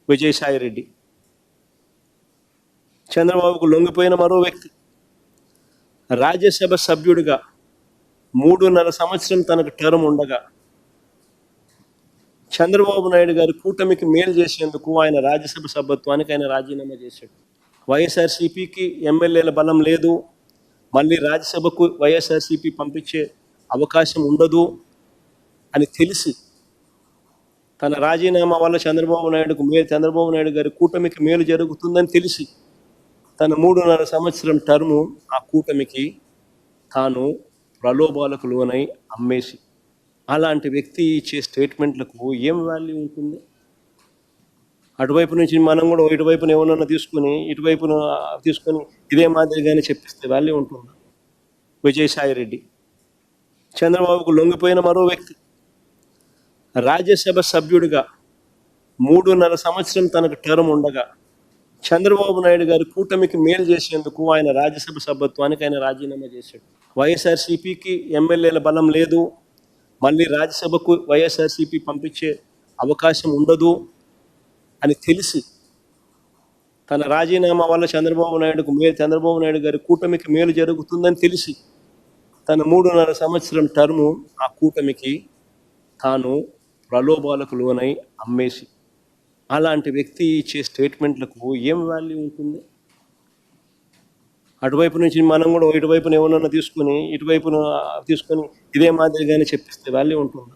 విజయసాయి రెడ్డి. చంద్రబాబుకు లొంగిపోయిన మరో వ్యక్తి. రాజ్యసభ సభ్యుడిగా 3.5 సంవత్సరం తనకు టర్మ్ ఉండగా చంద్రబాబు నాయుడు గారి కూటమికి మేలు చేసేందుకు ఆయన రాజ్యసభ సభ్యత్వానికి ఆయన రాజీనామా చేశాడు. వైఎస్ఆర్సీపీకి ఎమ్మెల్యేల బలం లేదు, మళ్ళీ రాజ్యసభకు వైఎస్ఆర్సీపీ పంపించే అవకాశం ఉండదు అని తెలిసి, తన రాజీనామా వల్ల చంద్రబాబు నాయుడు గారి కూటమికి మేలు జరుగుతుందని తెలిసి తన 3.5 సంవత్సరం టర్ము ఆ కూటమికి తాను ప్రలోభాలకు లోనై అమ్మేసి, అలాంటి వ్యక్తి ఇచ్చే స్టేట్మెంట్లకు ఏం వాల్యూ ఉంటుంది? అటువైపు నుంచి మనం కూడా ఇటువైపున ఏమన్నా ఇటువైపున తీసుకొని ఇదే మాదిరిగానే చెప్పిస్తే వాల్యూ ఉంటుందా? విజయసాయి రెడ్డి. చంద్రబాబుకు లొంగిపోయిన మరో వ్యక్తి. రాజ్యసభ సభ్యుడిగా 3.5 సంవత్సరం తనకు టర్మ్ ఉండగా చంద్రబాబు నాయుడు గారి కూటమికి మేలు చేసేందుకు ఆయన రాజ్యసభ సభ్యత్వానికి ఆయన రాజీనామా చేశాడు. వైఎస్ఆర్సీపీకి ఎమ్మెల్యేల బలం లేదు, మళ్ళీ రాజ్యసభకు వైఎస్ఆర్సీపీ పంపించే అవకాశం ఉండదు అని తెలిసి, తన రాజీనామా వల్ల చంద్రబాబు నాయుడు గారి కూటమికి మేలు జరుగుతుందని తెలిసి తన 3.5 సంవత్సరం టర్ము ఆ కూటమికి తాను ప్రలోభాలకు లోనై అమ్మేసి, అలాంటి వ్యక్తి ఇచ్చే స్టేట్మెంట్లకు ఏం వాల్యూ ఉంటుంది? అటువైపు నుంచి మనం కూడా ఇటువైపున ఏమన్నా తీసుకొని ఇటువైపున తీసుకొని ఇదే మాదిరిగానే చెప్పిస్తే వాల్యూ ఉంటుందా?